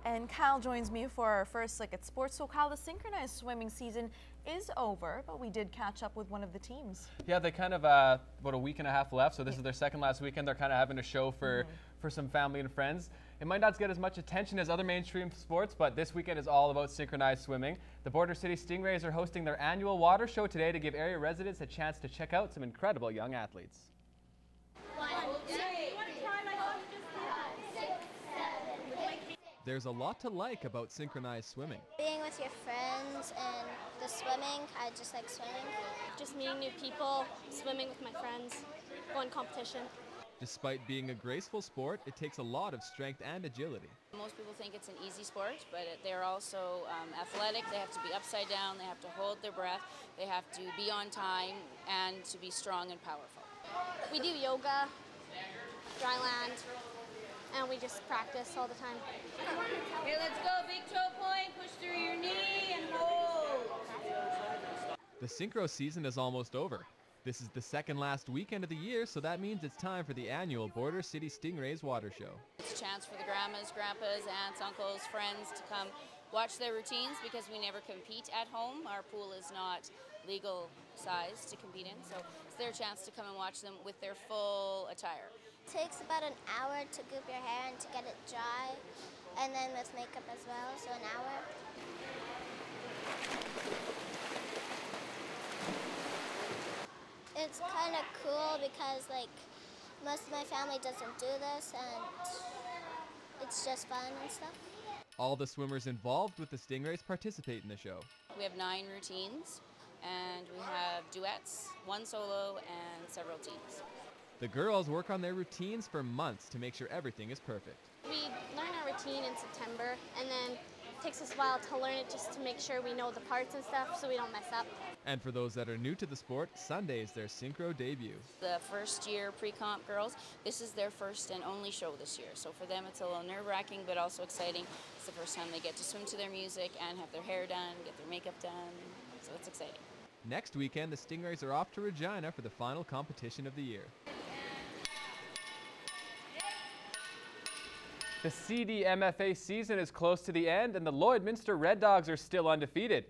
And Kyle joins me for our first look at sports. So Kyle, the synchronized swimming season is over, but we did catch up with one of the teams. Yeah, they kind of, about a week and a half left, so this is their second last weekend. They're kind of having a show for some family and friends. It might not get as much attention as other mainstream sports, but this weekend is all about synchronized swimming. The Border City Stingrays are hosting their annual water show today to give area residents a chance to check out some incredible young athletes. There's a lot to like about synchronized swimming. Being with your friends and the swimming, I just like swimming. Just meeting new people, swimming with my friends, going competition. Despite being a graceful sport, it takes a lot of strength and agility. Most people think it's an easy sport, but they're also athletic. They have to be upside down, they have to hold their breath, they have to be on time, and to be strong and powerful. We do yoga, dry land, and we just practice all the time. Okay, let's go. Big toe point, push through your knee, and hold. The synchro season is almost over. This is the second last weekend of the year, so that means it's time for the annual Border City Stingrays Water Show. It's a chance for the grandmas, grandpas, aunts, uncles, friends to come watch their routines because we never compete at home. Our pool is not legal size to compete in, so it's their chance to come and watch them with their full attire. It takes about an hour to goop your hair and to get it dry, and then with makeup as well, so an hour. It's kind of cool because like most of my family doesn't do this, and it's just fun and stuff. All the swimmers involved with the Stingrays participate in the show. We have 9 routines, and we have duets, 1 solo, and several teams. The girls work on their routines for months to make sure everything is perfect. We learn our routine in September, and then it takes us a while to learn it just to make sure we know the parts and stuff so we don't mess up. And for those that are new to the sport, Sunday is their synchro debut. The first year pre-comp girls, this is their first and only show this year. So for them it's a little nerve-wracking but also exciting. It's the first time they get to swim to their music and have their hair done, get their makeup done, so it's exciting. Next weekend, the Stingrays are off to Regina for the final competition of the year. The CDMFA season is close to the end, and the Lloydminster Red Dogs are still undefeated.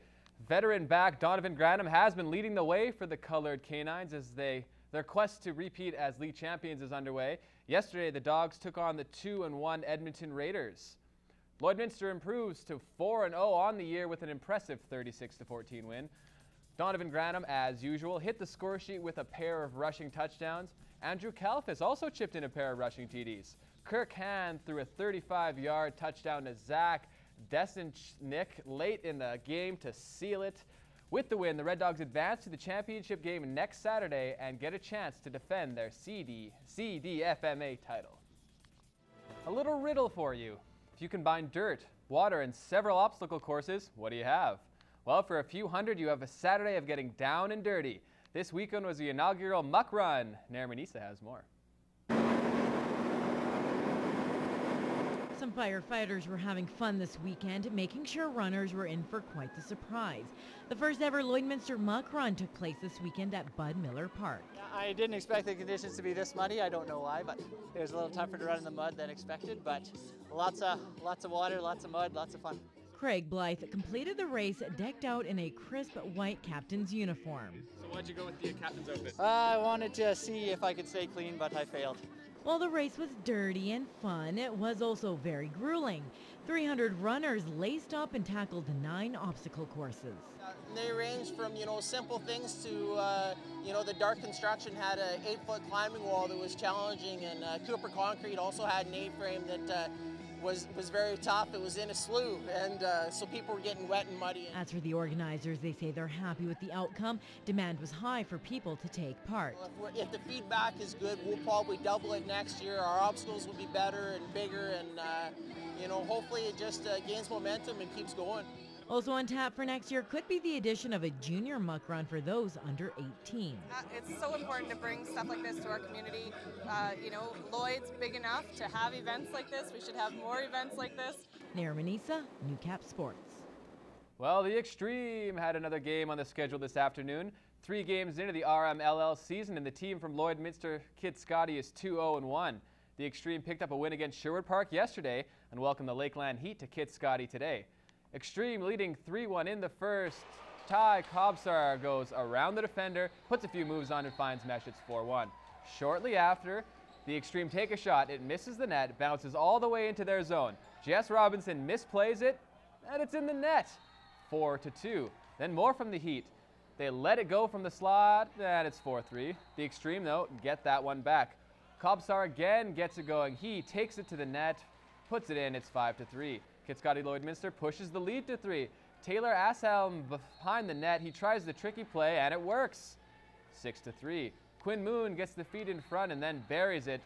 Veteran back Donovan Granum has been leading the way for the Colored Canines as their quest to repeat as league champions is underway. Yesterday, the Dogs took on the 2-1 Edmonton Raiders. Lloydminster improves to 4-0 on the year with an impressive 36-14 win. Donovan Granum, as usual, hit the score sheet with a pair of rushing touchdowns. Andrew Kalfas also chipped in a pair of rushing TDs. Kirk Hand threw a 35-yard touchdown to Zach Desenchnik late in the game to seal it. With the win, the Red Dogs advance to the championship game next Saturday and get a chance to defend their CDFMA title. A little riddle for you. If you combine dirt, water, and several obstacle courses, what do you have? Well, for a few hundred, you have a Saturday of getting down and dirty. This weekend was the inaugural Muck Run. Naramanisa has more. Some firefighters were having fun this weekend, making sure runners were in for quite the surprise. The first ever Lloydminster Muck Run took place this weekend at Bud Miller Park. I didn't expect the conditions to be this muddy. I don't know why, but it was a little tougher to run in the mud than expected, but lots of water, lots of mud, lots of fun. Craig Blythe completed the race decked out in a crisp white captain's uniform. So why'd you go with the captain's outfit? I wanted to see if I could stay clean, but I failed. While the race was dirty and fun, it was also very grueling. 300 runners laced up and tackled 9 obstacle courses. They range from, simple things to, the Dark Construction had an 8-foot climbing wall that was challenging, and Cooper Concrete also had an A-frame that was very tough. It was in a slough, and so people were getting wet and muddy. As for the organizers, they say they're happy with the outcome. Demand was high for people to take part. If the feedback is good, we'll probably double it next year. Our obstacles will be better and bigger, and hopefully it just gains momentum and keeps going. Also on tap for next year could be the addition of a junior muck run for those under 18. It's so important to bring stuff like this to our community. Lloyd's big enough to have events like this. We should have more events like this. Naramanisa, Newcap Sports. Well, the Xtreme had another game on the schedule this afternoon. 3 games into the RMLL season, and the team from Lloydminster, Kid Scotty, is 2-0-1. The Xtreme picked up a win against Sherwood Park yesterday, and welcome the Lakeland Heat to Kit Scotty today. Xtreme leading 3-1 in the first. Ty Kobsar goes around the defender, puts a few moves on and finds mesh. It's 4-1. Shortly after, the Xtreme take a shot. It misses the net, bounces all the way into their zone. Jess Robinson misplays it, and it's in the net. 4-2. Then more from the Heat. They let it go from the slot, and it's 4-3. The Xtreme, though, get that one back. Kobsar again gets it going. He takes it to the net, puts it in. It's 5-3. Kit Scotty Lloydminster pushes the lead to 3. Taylor Ashelm behind the net. He tries the tricky play, and it works. 6-3. Quinn Moon gets the feed in front and then buries it.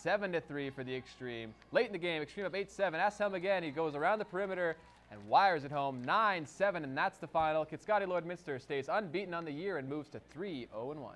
7-3 for the Xtreme. Late in the game, Xtreme up 8-7. Ashelm again. He goes around the perimeter and wires it home. 9-7, and that's the final. Kit Scotty Lloydminster stays unbeaten on the year and moves to 3-0-1.